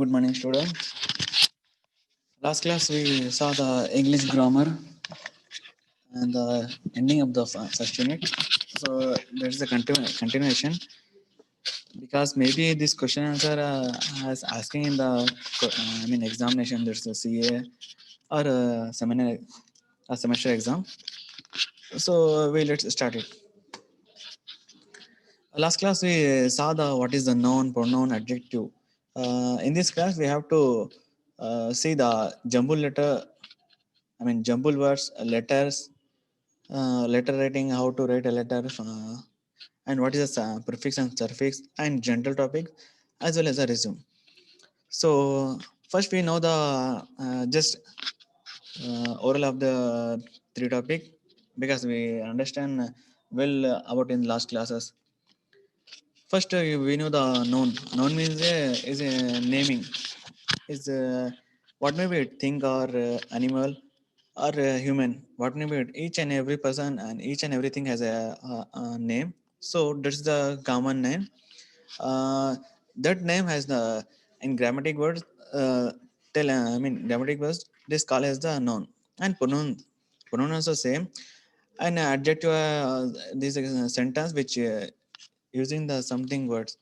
Good morning, student. Last class we saw the English grammar and the ending of the first unit. So there's the continuation because maybe this question answer has asking in the examination. There's a CA or a semester exam. So we let's start it. Last class we saw the what is the noun, pronoun, adjective. In this class we have to see the jumble letter. Jumble words, letters, letter writing, how to write a letter, and what is a prefix and suffix, and general topic, as well as a resume. So first we know the just oral of the three topic because we understand well about in last classes. First, we know the noun. Noun means is a naming. Is what may be a thing or animal or human. What may be it. Each and every person and each and everything has a name. So that's the common name. That name has the in grammatic words. Grammatic words. This call as the noun and pronoun. Pronoun also same. And adjective. This is a sentence which using the something words.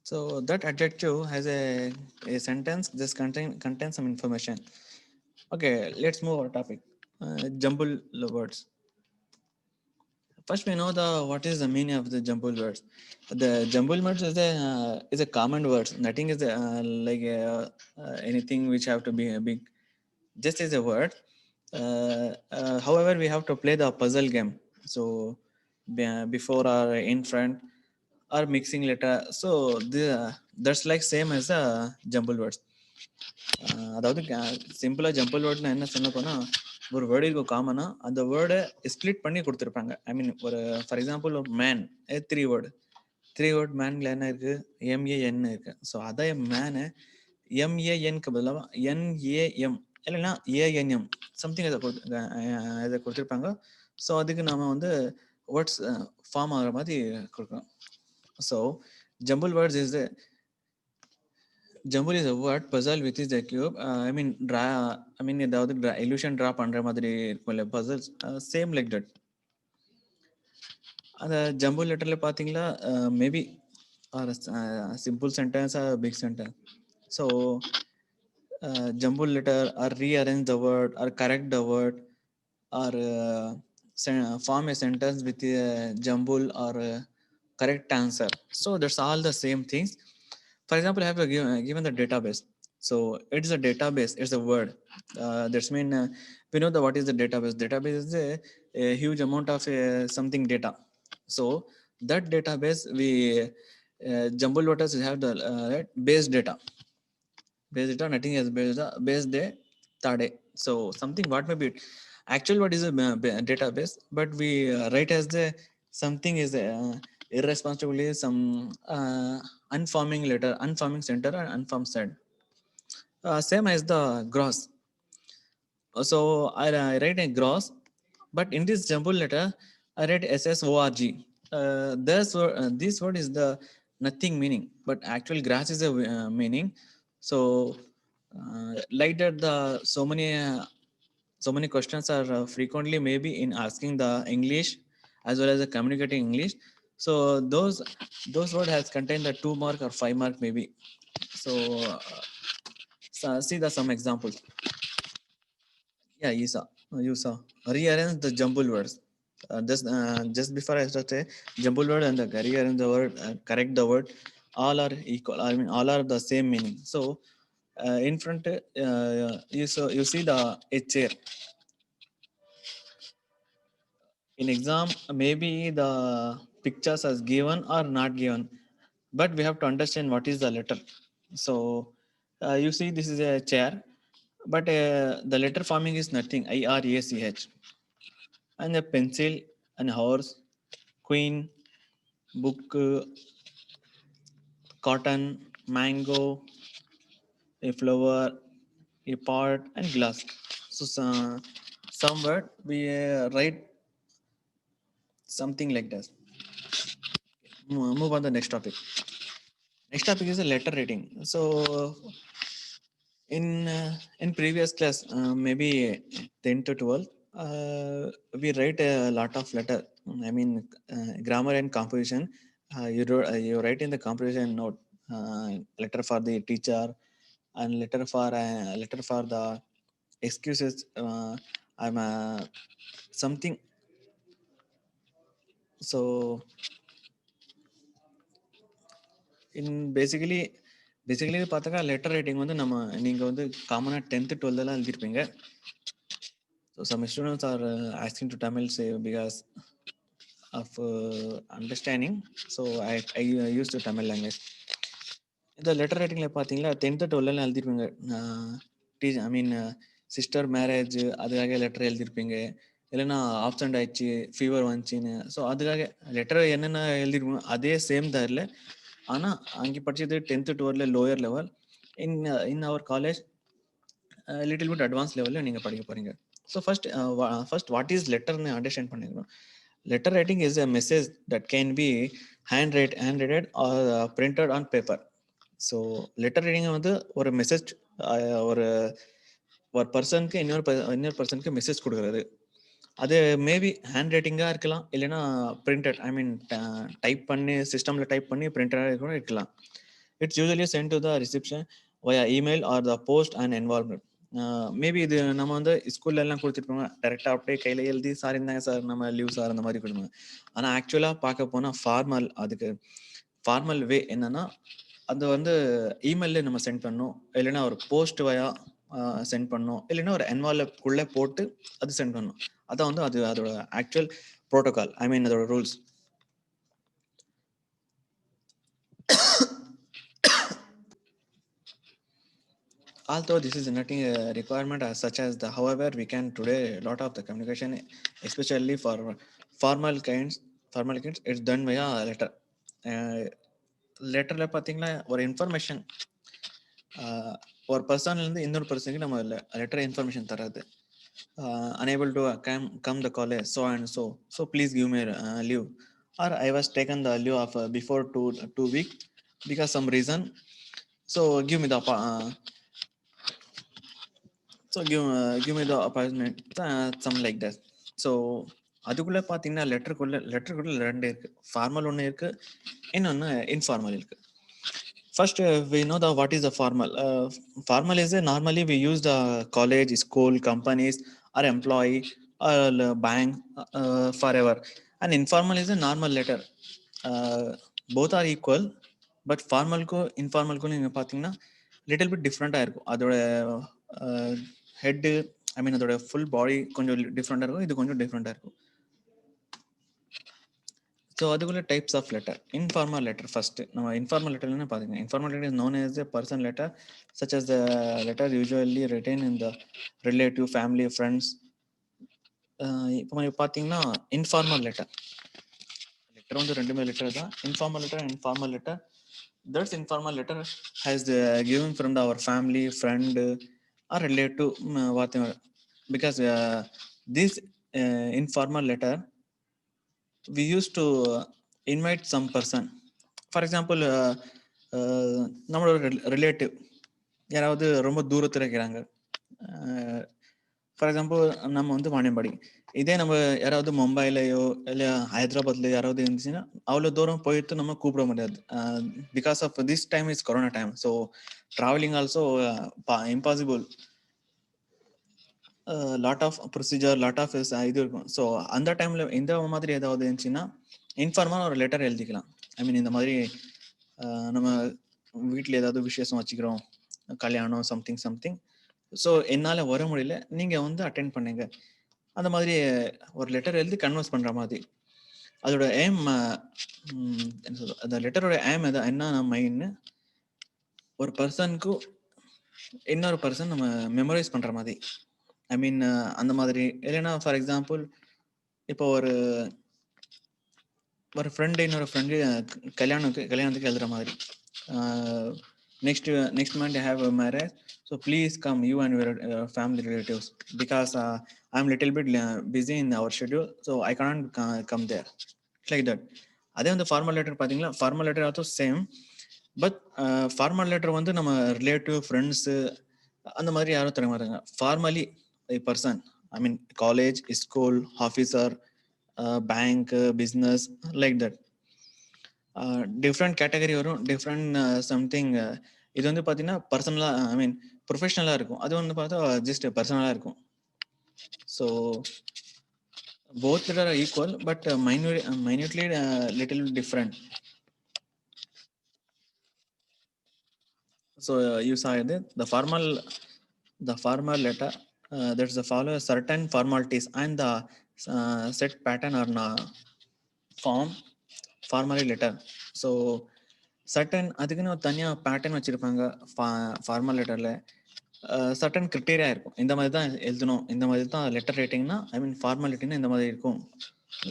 So that adjective has a sentence just contains some information. Okay, let's move our topic. Jumble words. First, we know the what is the meaning of the jumble words. The jumble words is a common words. Nothing is anything which have to be a big. Just is a word. However, we have to play the puzzle game. So before or in front or mixing letter. So that's like same as the jumble words. அதாவது சிம்பிளாக jumble வேர்ட்னா என்ன சொன்ன போனா ஒரு word இருக்கும் காமனா அந்த வேர்டை ஸ்பிளிட் பண்ணி கொடுத்துருப்பாங்க. ஒரு for example man three word மேன்ல என்ன இருக்கு எம்ஏஎன் இருக்கு. ஸோ அதே மேனு எம்ஏஎன்க்கு பதிலாக என்ஏஎம் இல்லைன்னா ஏஎன்எம் சம்திங் இதை கொடுத்துருப்பாங்க. ஸோ அதுக்கு நாம வேர்ட்ஸ் ஃபார்ம் ஆகிற மாதிரி கொடுக்கணும். So jumble words is Jumble is a word puzzle which is a cube. ஏதாவது illusion draw பண்ற மாதிரி இருக்கும்ல puzzles, same like that. அந்த ஜம்பிள் லெட்டர்ல பாத்தீங்களா maybe or simple sentence or big sentence. So jumble letter or rearrange the word or correct the word or form a sentence with a jumble or correct answer. So that's all the same things. For example, I have given the database. So it's a database. It's a word. That's mean we know the what is the database. Database is a huge amount of something data. So that database we jumble letters have the base data. Base data. Nothing as base data. Base day, third. So something what may be it. Actually, what is a database? But we write as the something is irresponsibly some unforming letter, unforming center, and unformed side. Same as the gross. So I write a gross, but in this jumble letter, I write SSORG. This word is the nothing meaning, but actual grass is a meaning. So like that, the so many questions are frequently maybe in asking the English as well as the communicating English. So those word has contained the 2 mark or 5 mark maybe. So see the some examples. Yeah, you saw rearrange the jumble words. Just before I start say jumble word and the rearrange the word, correct the word, all are equal. All are the same meaning. So in front you see the a chair. In exam maybe the pictures as given or not given, but we have to understand what is the letter. So you see this is a chair, but the letter forming is nothing, IRACH, and a pencil and horse, queen, book, cotton, mango, a flower, a pot, and glass. So somewhere we write something like this. Move on the next topic. Next topic is a letter rating. So in previous class, maybe 10 to 12, we write a lot of letter. I mean, grammar and composition. You write in the composition note, letter for the teacher and letter for the excuses. I'm something. So in basically பார்த்தாக்கா letter writing வந்து நம்ம நீங்கள் வந்து காமனாக 10th 12th எழுதிருப்பீங்க. So some students are asking to Tamil say because of understanding. So I used to Tamil language. இந்த letter ரைட்டிங்கில் பார்த்தீங்களா 10th 12th எழுதிருப்பீங்க. ஐ மீன் sister marriage அதுக்காக letter எழுதிருப்பீங்க. இல்லைன்னா ஆப்சண்ட் ஆயிடுச்சு, ஃபீவர் வந்துச்சின்னு. ஸோ அதுக்காக லெட்டர் என்னென்ன எழுதிருப்பீங்க அதே சேம் தான் இல்லை. ஆனால் அங்கே படிச்சது 10th 12th lower level. In our college little bit advance லெவலில் நீங்கள் படிக்க போகிறீங்க. ஸோ ஃபர்ஸ்ட் வாட் இஸ் லெட்டர்னு அண்டர்ஸ்டாண்ட் பண்ணிக்கணும். Letter writing is a message that can be handwritten or printed on paper. So letter writing வந்து ஒரு message, ஒரு ஒரு பர்சனுக்கு இன்னொரு பர்சனுக்கு மெசேஜ் கொடுக்குறது. அது மேபி ஹேண்ட் ரைட்டிங்காக இருக்கலாம், இல்லைன்னா பிரிண்டட், ஐ மீன் டைப் பண்ணி சிஸ்டமில் டைப் பண்ணி பிரிண்டடாக கூட இருக்கலாம். It's usually sent to the reception via email or the post and envelopment. Maybe இது நம்ம வந்து ஸ்கூல்லலாம் கொடுத்துருப்போங்க, டேரெக்டாக அப்படியே கையில் எழுதி சார் இருந்தாங்க சார் நம்ம லீவ் சார் அந்த மாதிரி கொடுங்க. ஆனால் ஆக்சுவலாக பார்க்க போனால் அதுக்கு ஃபார்மல் வே என்னன்னா, அது வந்து இமெயிலில் நம்ம சென்ட் பண்ணணும், இல்லைன்னா ஒரு போஸ்ட் வயா சென்ட் பண்ணணும், இல்லைன்னா ஒரு என்வாலப்குள்ளே போட்டு அது சென்ட் பண்ணணும். அதான் வந்து அதோட ஆக்சுவல் ப்ரோட்டோகால், ஐ மீன் அதோட rules. Although this is nothing requirement as such as the, however, we can today a lot of the communication, especially for formal kinds, it's done via letter. லெட்டரில் பார்த்தீங்கன்னா ஒரு இன்ஃபர்மேஷன் ஒரு பர்சன்லேருந்து இன்னொரு பர்சனுக்கு நம்ம லெட்டர் இன்ஃபர்மேஷன் தராது. Unable to come the college so and so please give me leave, or I was taken the leave of before 2 weeks because some reason, so give me the give me the appointment, something like that. So அதுக்குள்ளே பார்த்தீங்கன்னா லெட்டருக்குள்ளே ரெண்டு இருக்குது, formal ஒன்று இருக்குது, இன்னொன்று informal இருக்குது. First, we know what is the formal. Formal is normally we use the college, school, companies, or employee, or bank, forever. And informal is a normal letter. Both are equal, but formal ko informal ko நீங்க பார்த்தீங்கன்னா little bit different-ஆ இருக்கும். அதோட head, ஐ மீன் அதோட full body கொஞ்சம் டிஃப்ரெண்டாக இருக்கும், இது கொஞ்சம் டிஃப்ரெண்டாக இருக்கும். ஸோ அதுக்குள்ள types of letter. Informal letter first நம்ம இன்ஃபார்மல் லெட்டர்னு பார்த்தீங்கன்னா, informal letter is known as a personal letter such as the letter usually written in the relative, family, friends. இப்போ பார்த்தீங்கன்னா இன்ஃபார்மல் லெட்டர் வந்து ரெண்டுமே லெட்டர் தான், informal letter and formal letter. That's informal letter has given from our family, friend or relative, whatever, because this informal letter we used to invite some person. For example நம்மளோட relative யாராவது ரொம்ப தூரத்தில் இருக்கிறாங்க. For example நம்ம வந்து வாணியம்பாடி, இதே நம்ம யாராவது மும்பைலையோ இல்லை ஹைதராபாத்லையோ யாராவது இருந்துச்சுன்னா அவ்வளோ தூரம் போயிட்டு நம்ம கூப்பிட முடியாது. Because of this time is corona time, so travelling also impossible. Lot of procedure, lot of இது இருக்கும். ஸோ அந்த டைமில் இந்த மாதிரி ஏதாவது இருந்துச்சுன்னா இன்ஃபார்மாக ஒரு லெட்டர் எழுதிக்கலாம். ஐ மீன் இந்த மாதிரி நம்ம வீட்டில் ஏதாவது விசேஷம் வச்சுக்கிறோம், கல்யாணம், சம்திங், ஸோ என்னால் வர முடியல, நீங்கள் வந்து அட்டென்ட் பண்ணுங்க, அந்த மாதிரி ஒரு லெட்டர் எழுதி கன்வர்ஸ் பண்ணுற மாதிரி. அதோட எய்ம், அந்த லெட்டரோட எய்ம் என்ன மைன்னு, ஒரு பர்சனுக்கு இன்னொரு பர்சன் நம்ம மெமரைஸ் பண்ணுற மாதிரி. ஐ மீன் அந்த மாதிரி. இல்லைன்னா ஃபார் எக்ஸாம்பிள் இப்போ ஒரு ஃப்ரெண்டு இன்னொரு ஃப்ரெண்டு கல்யாணத்துக்கு எழுதுகிற மாதிரி. next month I have a marriage, so please come you and your family relatives because I'm little bit busy in our schedule, so I can't come there, like that. அதே வந்து formal letter பார்த்தீங்களா, formal letter also same. But formal letter வந்து நம்ம relative friends அந்த மாதிரி யாரும் தர மாட்டாங்க. Formally person, I mean college, school, officer, bank, business, like that. Different category வரும், டிஃப்ரெண்ட் சம்திங். இது வந்து பார்த்தீங்கன்னா பர்சனலாக, ஐ மீன் ப்ரொஃபஷனலாக இருக்கும். அது வந்து பார்த்தா ஜஸ்ட் பர்சனலாக இருக்கும். So both letter are equal, but minutely little different. So you saw it, the formal letter, there's a follow certain formalities and the set pattern or form formally letter. So certain அதுக்குன்னு ஒரு தனியாக pattern வச்சுருப்பாங்க formal லெட்டரில். Certain criteria இருக்கும், இந்த மாதிரி தான் எழுதணும், இந்த மாதிரி தான் லெட்டர் ரைட்டிங்னா, ஐ மீன் ஃபார்மாலிட்டினா இந்த மாதிரி இருக்கும்.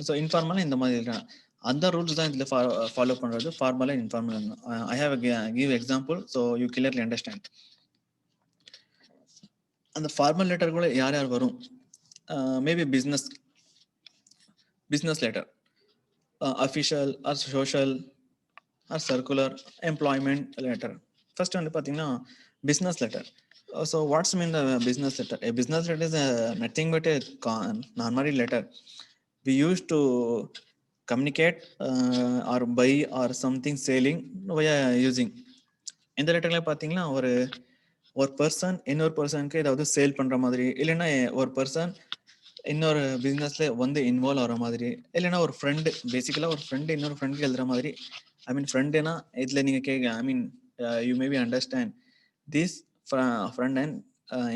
ஸோ இன்ஃபார்மலாக இந்த மாதிரி இருக்கலாம். அந்த ரூல்ஸ் தான் இதில் ஃபாலோ பண்ணுறது, ஃபார்மலாக informal. I have give example so you clearly understand. அந்த ஃபார்மல் லெட்டர் கூட யார் யார் வரும்? Maybe business letter, official or social or circular, employment letter. First வந்து பார்த்தீங்கன்னா business letter. So what's mean the business letter? A business letter is nothing but a normally letter we used to communicate or buy or something selling via using. இந்த லெட்டர்ல பார்த்தீங்கன்னா ஒரு person இன்னொரு பர்சனுக்கு ஏதாவது sale பண்ணுற மாதிரி, இல்லைன்னா ஒரு பர்சன் இன்னொரு பிஸ்னஸ்ல வந்து இன்வால்வ் ஆகிற மாதிரி, இல்லைன்னா ஒரு ஃப்ரெண்டு, பேசிக்கலாக ஒரு ஃப்ரெண்டு இன்னொரு ஃப்ரெண்டுக்கு எழுதுற மாதிரி. ஐ மீன் ஃப்ரெண்டுனா இதில் நீங்கள் I mean you maybe understand this friend and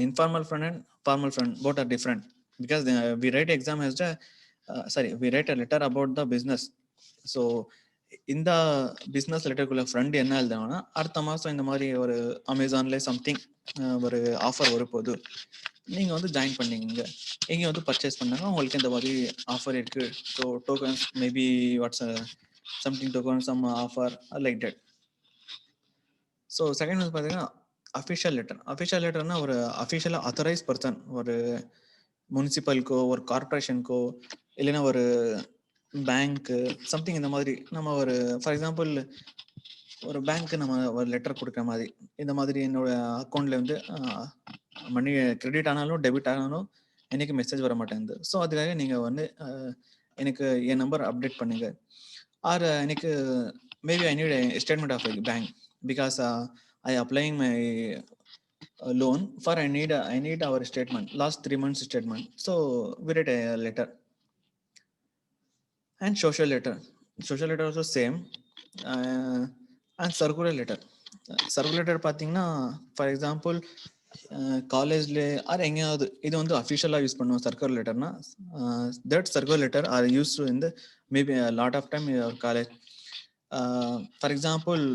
informal friend and formal friend both are different, because we write exam as we write a letter about the business. So இந்த பிஸ்னஸ் லெட்டருக்குள்ள ஃப்ரெண்ட் என்ன எழுதுனா, அடுத்த மாதம் இந்த மாதிரி ஒரு அமேசான்ல something ஒரு ஆஃபர் வரப்போகுது, நீங்கள் வந்து ஜாயின் பண்ணீங்க, இங்கே வந்து பர்ச்சேஸ் பண்ணாங்க, உங்களுக்கு இந்த மாதிரி ஆஃபர் இருக்குது. So tokens maybe what's something token some offer like that. So second வந்து பார்த்தீங்கன்னா அஃபிஷியல் லெட்டர். அஃபிஷியல் லெட்டர்னா ஒரு அஃபிஷியலாக அத்தரைஸ் பர்சன், ஒரு முனிசிபலுக்கோ ஒரு கார்பரேஷனுக்கோ இல்லைன்னா ஒரு பேங்க்கு சம்திங் இந்த மாதிரி நம்ம ஒரு ஃபார் எக்ஸாம்பிள் ஒரு பேங்க்கு நம்ம ஒரு லெட்டர் கொடுக்குற மாதிரி, இந்த மாதிரி என்னோட அக்கௌண்ட்ல வந்து மணி கிரெடிட் ஆனாலும் டெபிட் ஆனாலும் எனக்கு மெசேஜ் வர மாட்டேங்குது. ஸோ அதுக்காக நீங்கள் வந்து எனக்கு என் நம்பர் அப்டேட் பண்ணுங்க. ஆர் எனக்கு maybe I need statement of bank because I applying my loan for I need our statement, last 3 months statement. So we write a letter. And social letter also same. And circular letter பார்த்தீங்கன்னா for example காலேஜ்ல or எங்கேயாவது இது வந்து அஃபிஷியலாக use பண்ணுவோம் circular லெட்டர்னா. That circular letter or use to இந்த maybe lot of time your college. For example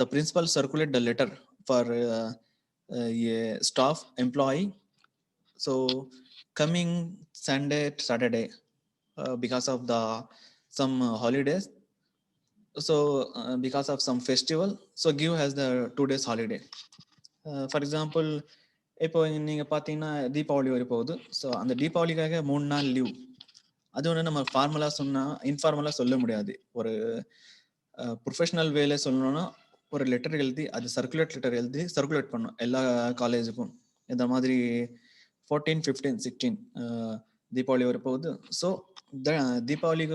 the principal circulate the letter for a staff employee. So coming Sunday, Saturday, because of the some holidays, so because of some festival, so give has the 2 days holiday. For example, இப்போ நீங்கள் பார்த்தீங்கன்னா தீபாவளி வரை போகுது. So அந்த தீபாவளிக்காக 3 நாள் leave. அது ஒன்று நம்ம ஃபார்மலாக சொன்னால் இன்ஃபார்மலாக சொல்ல முடியாது. ஒரு ப்ரொஃபஷனல் வேலை சொல்லணும்னா ஒரு லெட்டர் எழுதி அது சர்க்குலேட் லெட்டர் எழுதி சர்க்குலேட் பண்ணும் எல்லா காலேஜுக்கும். இந்த மாதிரி 14, 15, 16 தீபாவளி வர போகுது. ஸோ தீபாவளி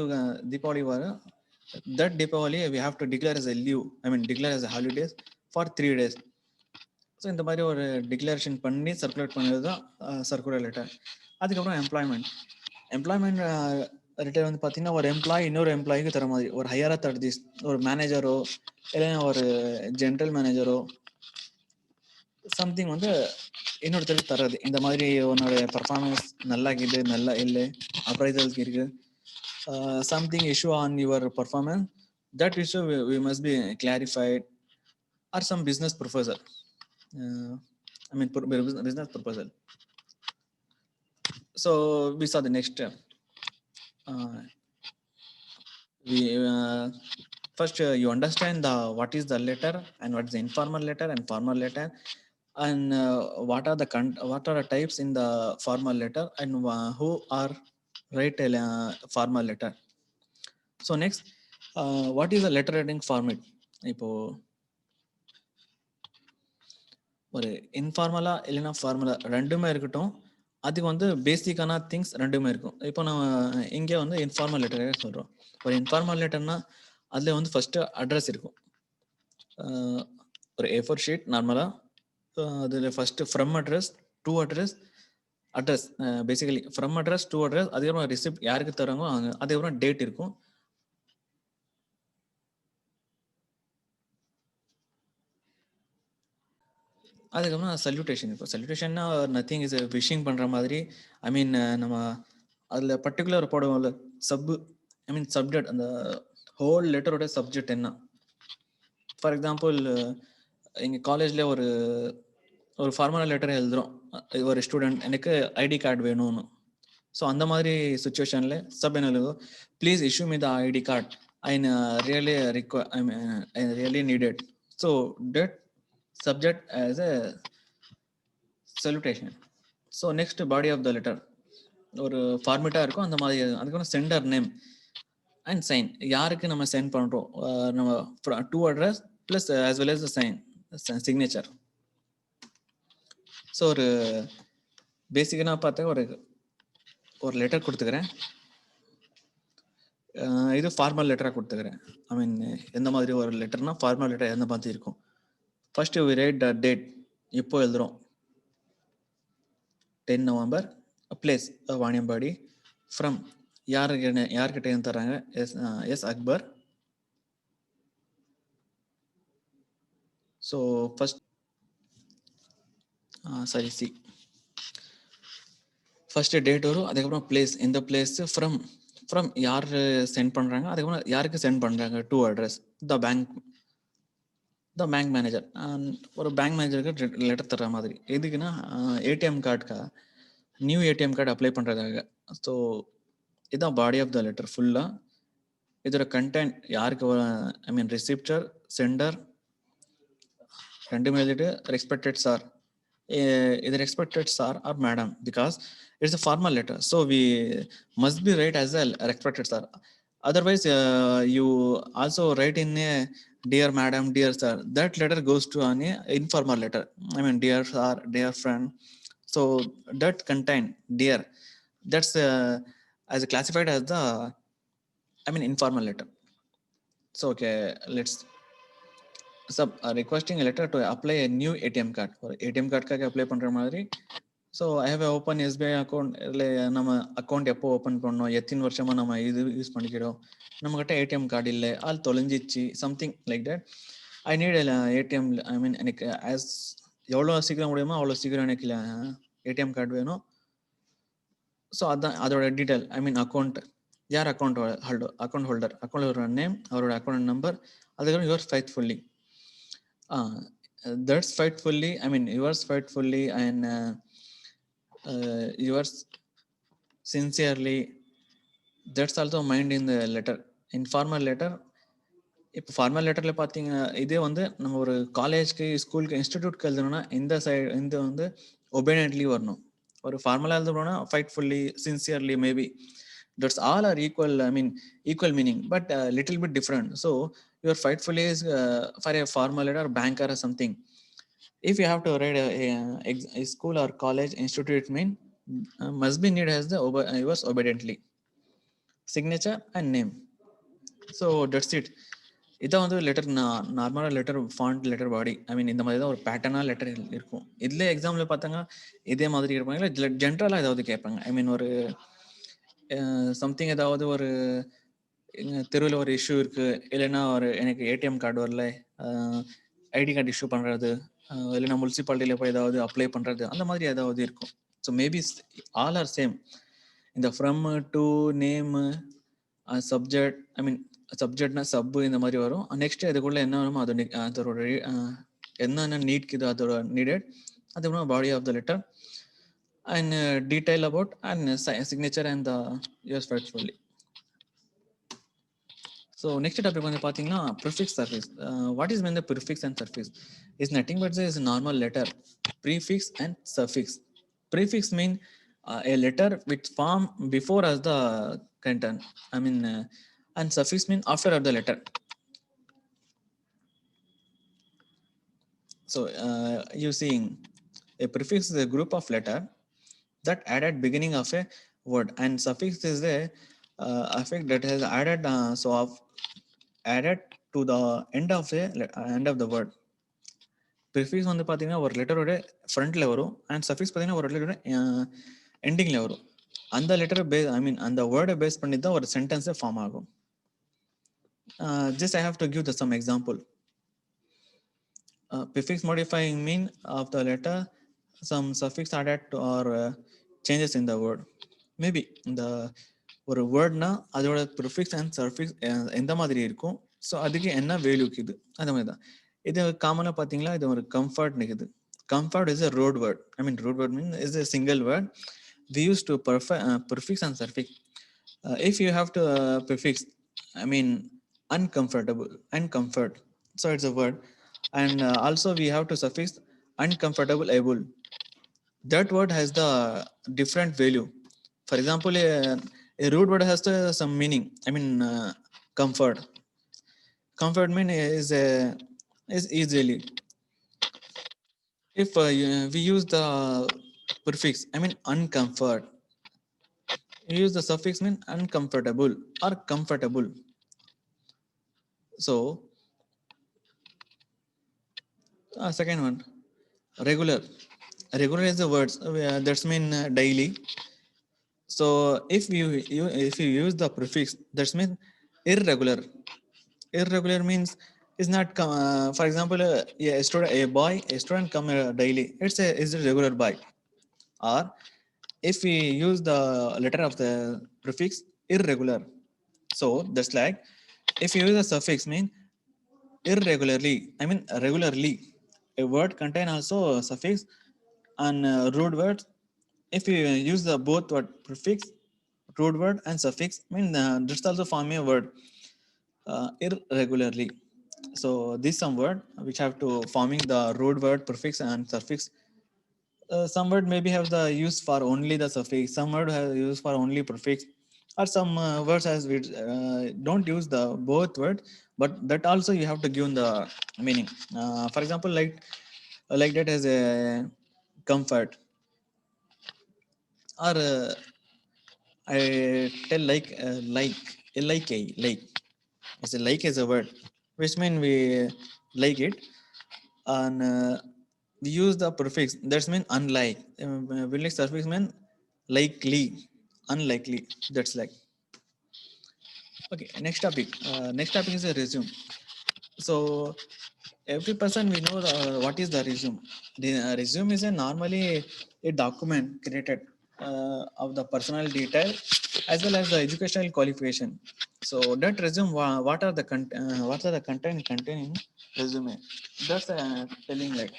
வர that Deepavali we have to declare as a leave, I mean declare as a holidays for 3 days. So இந்த மாதிரி ஒரு டிக்ளரேஷன் பண்ணி சர்க்குலேட் பண்ணது தான் சர்க்குலர் லெட்டர். அதுக்கப்புறம் எம்ப்ளாய்மெண்ட் லெட்டர் வந்து பார்த்தீங்கன்னா ஒரு எம்ப்ளாயி இன்னொரு எம்ப்ளாய்க்கு தர மாதிரி, ஒரு ஹையர் அத்தாரிட்டிஸ், ஒரு மேனேஜரோ இல்லைன்னா ஒரு ஜென்ரல் மேனேஜரோ சம்திங் வந்து இன்னொருத்தருக்கு தர்றது. இந்த மாதிரி உன்னோட பர்ஃபார்மன்ஸ் நல்லா இருக்குது, நல்லா இல்லை, அப்ரைசல்ஸ் இருக்கு, something issue on your performance, that issue we must be clarified, or some business proposal, I mean business proposal. So we saw the next step. We first you understand what is the letter and what is the informal letter and formal letter, and what are the types in the formal letter, and who are write a formal letter. So next, what is the letter writing format? இப்போ ஒரு இன்ஃபார்மலா இல்லைன்னா ஃபார்மலா ரெண்டுமே இருக்கட்டும். அதுக்கு வந்து பேசிக்கான things ரெண்டுமே இருக்கும். இப்போ நம்ம இங்கே வந்து இன்ஃபார்மல் லெட்டரே சொல்றோம். ஒரு இன்ஃபார்மல் லெட்டர்னா அதில் வந்து ஃபர்ஸ்ட் அட்ரஸ் இருக்கும். ஒரு A4 ஷீட் நார்மலா அதில் first from address, to address, address basically from address, to address, அதுக்கப்புறம் ரிசிப்ட் யாருக்கு தராங்களோ அவங்க, அதுக்கப்புறம் டேட் இருக்கும். அதுக்கப்புறம் சல்யூட்டேஷன் இருக்கும். சல்யூட்டேஷன்னா நத்திங் இஸ் விஷிங் பண்ணுற மாதிரி. ஐ மீன் நம்ம அதில் பர்டிகுலர் போடுவோம்ல சப்பு, ஐ மீன் சப்ஜெக்ட், அந்த ஹோல் லெட்டரோட சப்ஜெக்ட் என்ன. ஃபார் எக்ஸாம்பிள் எங்கள் காலேஜில் ஒரு ஃபார்மல் லெட்டர் எழுதுகிறோம். ஒரு ஸ்டூடெண்ட் எனக்கு ஐடி கார்டு வேணும்னு. ஸோ அந்த மாதிரி சுச்சுவேஷனில் சப் என்ன எழுதும், please issue me the ID card, I really I really needed. So that subject as a salutation. So next body of the letter ஒரு ஃபார்மேட்டாக இருக்கும் அந்த மாதிரி. அதுக்கப்புறம் சென்டர் நேம் அண்ட் சைன், யாருக்கு நம்ம சென்ட் பண்ணுறோம், நம்ம to address plus as well as sign signature. So ஒரு பேசிக்காக நான் பார்த்தா ஒரு லெட்டர் கொடுத்துக்கிறேன். இது ஃபார்மல் லெட்டராக கொடுத்துக்கிறேன். ஐ மீன் எந்த மாதிரி ஒரு லெட்டர்னா ஃபார்மல் லெட்டர் எந்த மாதிரி இருக்கும். First we write the date, இப்போ எழுதுகிறோம் 10 November, பிளேஸ் வாணியம்பாடி, ஃப்ரம் யார்கிட்ட தராங்க, S Akbar. So first sorry see first date வரும், அதுக்கப்புறம் பிளேஸ், எந்த பிளேஸ், ஃப்ரம் யார் சென்ட் பண்ணுறாங்க, அதுக்கப்புறம் யாருக்கு சென்ட் பண்ணுறாங்க, to address, the bank manager. ஒரு பேங்க் மேனேஜருக்கு லெட்டர் தர்ற மாதிரி. எதுக்குன்னா ஏடிஎம் கார்டுக்கா நியூ ஏடிஎம் கார்டு அப்ளை பண்ணுறதாக. ஸோ இதுதான் பாடி ஆஃப் த லெட்டர் ஃபுல்லாக. இதோட கண்டென்ட் யாருக்கு, ஐ மீன் ரிசிப்டர், சென்டர் ரெண்டுமே எழுதிட்டு ரெஸ்பெக்டட் சார், இது respected sir or madam, because it's a formal letter, so we must be write as a respected sir. Otherwise you also write in a dear madam, dear sir, that letter goes to an informal letter. I mean dear sir, dear friend, so that contain dear, that's as classified as the, I mean informal letter. So okay, let's requesting a letter to apply a new ATM card. ஒரு ATM கார்டுக்காக apply பண்ணுற மாதிரி. So I have open SBI account. இல்லை நம்ம account எப்போ open பண்ணோம், எத்தனை வருஷமாக நம்ம இது யூஸ் பண்ணிக்கிறோம், நம்மக்கிட்ட ஏடிஎம் கார்டு இல்லை, ஆள் தொலைஞ்சிச்சு, something like that. I need ATM, I mean எனக்கு ஆஸ் எவ்வளோ சீக்கிரம் முடியுமோ அவ்வளோ சீக்கிரம் எனக்கு ஏடிஎம் கார்டு வேணும். ஸோ அதுதான் அதோட டீட்டெயில். ஐ மீன் அக்கௌண்ட், யார் அக்கௌண்ட் ஹோல்டர் நேம், அவரோட அக்கௌண்ட் நம்பர், அதுக்கப்புறம் your faithfully, that's faithfully, I mean yours faithfully and yours sincerely, that's also mind in the letter. Informal letter, இப்போ ஃபார்மல் லெட்டரில் பார்த்தீங்க, இதே வந்து நம்ம ஒரு காலேஜ்க்கு, ஸ்கூலுக்கு, இன்ஸ்டிடியூட்க்கு எழுதணும்னா இந்த வந்து ஒபீடியன்ட்லி வரணும். ஒரு ஃபார்மலாக எழுதணும்னா faithfully, sincerely, maybe that's all are equal, I mean equal meaning, but little bit different. So your fightfully is for a formal letter, banker or something. If you have to write a school or college, institute, mean must be needed as the yours obediently, signature and name. So that's it. இதான் வந்து letter, நார்மலாக letter font, letter பாடி, ஐ மீன் இந்த மாதிரி தான் ஒரு பேட்டர்னாக letter இருக்கும். இதில் example பார்த்தாங்க இதே மாதிரி இருப்பாங்க, இல்லை ஜென்ரலாக ஏதாவது கேட்பாங்க. ஐ மீன் ஒரு சம்திங், ஏதாவது ஒரு தெருவில் ஒரு இஷ்யூ இருக்குது, இல்லைன்னா ஒரு எனக்கு ஏடிஎம் கார்டு வரல, ஐடி கார்டு இஷ்யூ பண்ணுறது, இல்லைன்னா முனிசிபாலிட்டியில் போய் ஏதாவது அப்ளை பண்ணுறது, அந்த மாதிரி ஏதாவது இருக்கும். So maybe all R same. இந்த ஃப்ரம், டு, நேம், சப்ஜெக்ட், ஐ மீன் சப்ஜெக்ட்னா சப்பு, இந்த மாதிரி வரும். நெக்ஸ்ட் இதுக்குள்ளே என்ன வேணுமோ அதோட என்னென்ன நீட்க்கு இது அதோட நீடட், அதுக்கப்புறம் body of the letter and detail about and signature and the yours faithfully. So next topic வந்து பாத்தீங்கன்னா prefix suffix. What is mean the prefix and suffix? Is nothing but is normal letter, prefix and suffix. Prefix mean a letter which form before as the content, I mean and suffix mean after of the letter. So you seeing a prefix is a group of letter that added beginning of a word, and suffix is a affix that has added added to the end of the word. Prefix வந்து பார்த்தீங்கன்னா ஒரு லெட்டரோட ஃப்ரண்ட்டில் வரும், and suffix பார்த்தீங்கன்னா ஒரு லெட்டரோட எண்டிங்கில் வரும். அந்த லெட்டரை அந்த வேர்டை பேஸ் பண்ணி தான் ஒரு சென்டென்ஸே ஃபார்ம் ஆகும். Just I have to give the some example. Prefix modifying mean of the letter, some suffix added to or changes in the word. Maybe இந்த ஒரு வேர்ட்னா அதோட ப்ரிஃபிக்ஸ் அண்ட் சர்ஃபிக்ஸ் எந்த மாதிரி இருக்கும், ஸோ அதுக்கு என்ன வேல்யூக்குது அந்த மாதிரி தான். இது காமனாக பார்த்தீங்களா, இது ஒரு கம்ஃபர்ட் நிற்குது. Comfort is a road word. Road word means is a single word we use to prefix and suffix. If you have to prefix, uncomfortable and comfort, so it's a word, and also we have to suffix uncomfortable able. That word has the different value. For example, a root word has some meaning. Comfort. Comfort mean is easily. If we use the prefix, uncomfort, you use the suffix mean uncomfortable or comfortable. So second one, regular. Regular is the words that's mean daily. So if you use the prefix, that's mean irregular. Irregular means is not for example, a student come daily, is a regular boy. Or if we use the letter of the prefix irregular, so that's like if you use a suffix mean irregularly, regularly. A word contain also a suffix and root words. If you use the both word prefix, root word and suffix, that's also form a word irregularly. So this some word which have to forming the root word prefix and suffix. Some word maybe have the use for only the suffix, some word have use for only prefix, or some words as we don't use the both word, but that also you have to give the meaning. For example, like that as a comfort, or I tell like a like. It's a like as a word, which mean we like it, and we use the prefix. That's mean unlike. Will like suffix mean likely, unlikely. That's like. Okay, next topic. Next topic is a resume. So every person we know what is the resume. The resume is a normally a document created of the personal detail as well as the educational qualification. So that resume, what are the content containing resume? That's telling like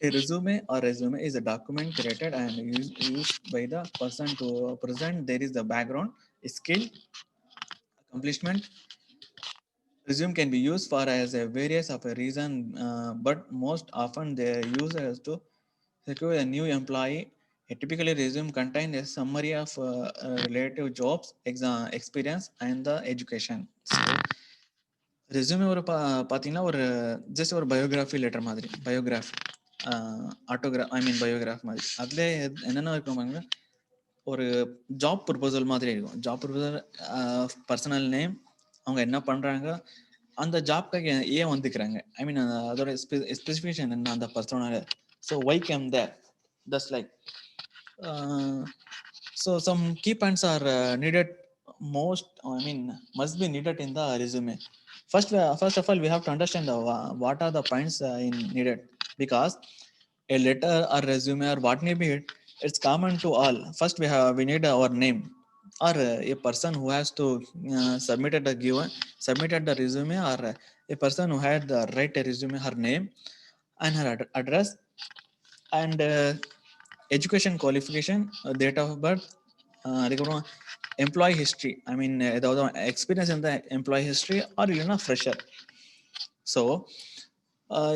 a resume is a document created and used by the person to present there is the background, skill, accomplishment. Resume can be used for as a various of a reason, but most often they use as to secure a new employee. A typically resume contains a summary of relative jobs, experience, and the education. So resume ஒரு பார்த்தீங்கன்னா ஒரு just ஒரு biography letter மாதிரி, biograph autograph biograph மாதிரி. அதில் என்னென்ன இருக்கும் பாருங்க, ஒரு ஜாப் ப்ரொபோசல் மாதிரி இருக்கும். ஜாப் ப்ரொபோசல், பர்சனல் நேம், அவங்க என்ன பண்ணுறாங்க, அந்த ஜாப்க்காக ஏன் வந்துக்கிறாங்க, அதோட ஸ்பெசிஃபிகேஷன் என்ன அந்த பர்சனோட. So why came there, that's like. So some key points are needed must be needed in the resume. First of all, we have to understand what are the points needed, because a letter or resume or what may be it's common to all. First we need our name, or a person who has to submitted the resume, or a person who had write a resume, her name and her address, and education qualification, date of birth, அதுக்கப்புறம் employee history, ஏதாவது experience இந்த employee history, R இல்லைன்னா fresher. So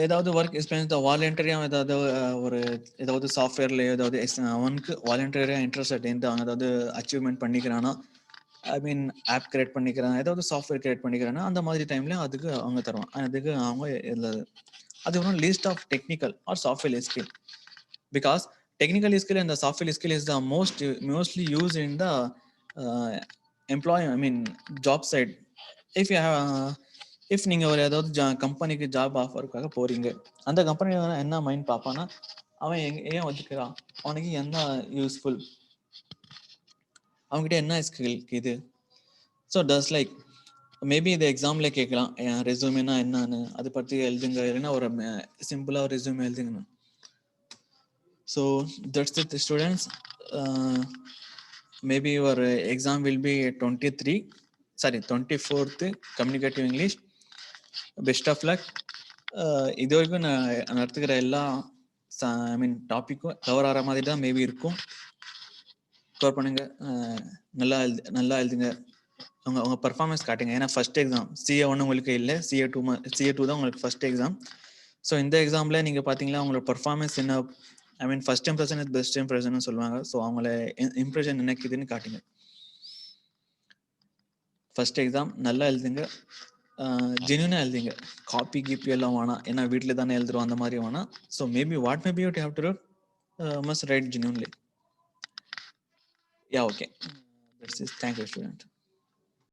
ஏதாவது work experience வாலண்டரியாக ஏதாவது சாஃப்ட்வேரில் ஏதாவது அவனுக்கு வாலண்டரியாக interest இருந்து அவங்க ஏதாவது achievement பண்ணிக்கிறானா, I mean of create பண்ணிக்கிறேன், ஏதாவது சாஃப்ட்வேர் கிரியேட் பண்ணிக்கிறேன்னா அந்த மாதிரி டைம்ல அதுக்கு அவங்க தருவாங்க. அதுக்கு அவங்க எழுதுறது. அது ஒன்றும் least of technical or software skill. Because technical skill and software skill is the mostly use in the employ I mean job site. If you if நீங்கள் ஒரு ஏதாவது கம்பெனிக்கு ஜாப் ஆஃபருக்காக போகிறீங்க, அந்த கம்பெனி என்ன மைண்ட் பார்ப்பான்னா, அவன் ஏன் ஒதுக்குறான், அவனுக்கு என்ன யூஸ்ஃபுல், அவங்ககிட்ட என்ன ஸ்கில் இது. ஸோ டஸ் லைக் மேபி இது எக்ஸாமில் கேட்கலாம், ரெஸ்யூமேனா என்னன்னு அதை பற்றி எழுதுங்க, இல்லைன்னா ஒரு சிம்பிளாக ஒரு ரெஸ்யூமே எழுதுங்க. So that's it students. Maybe your exam will be 24th communicative English. Best of luck. இது வரைக்கும் நான் நடத்துக்கிற எல்லா ஐ மீன் டாப்பிக்கும் கவர் ஆகிற மாதிரி தான் மேபி இருக்கும். கவர் பண்ணுங்க, நல்லா எழுதுங்க, உங்கள் பர்ஃபார்மன்ஸ் காட்டுங்க. ஏன்னா ஃபர்ஸ்ட் எக்ஸாம் CA 1 உங்களுக்கு இல்லை, CA 2 தான் உங்களுக்கு ஃபர்ஸ்ட் எக்ஸாம். ஸோ இந்த எக்ஸாமில் நீங்கள் பார்த்தீங்களா உங்களோட பர்ஃபார்மன்ஸ் என்ன, I mean first impression is best impression சொல்லுவாங்க. ஸோ அவங்கள இம்ப்ரெஷன் நினைக்குதுன்னு காட்டுங்க. ஃபர்ஸ்ட் எக்ஸாம் நல்லா எழுதுங்க, ஜென்யூனாக எழுதுங்க, காப்பி கீப்பி எல்லாம் வேணாம், ஏன்னா வீட்டில் தானே எழுதுறோம் அந்த மாதிரி வேணாம். So maybe what maybe you have to must right genuinely. Yeah okay, that's it. Thank you student.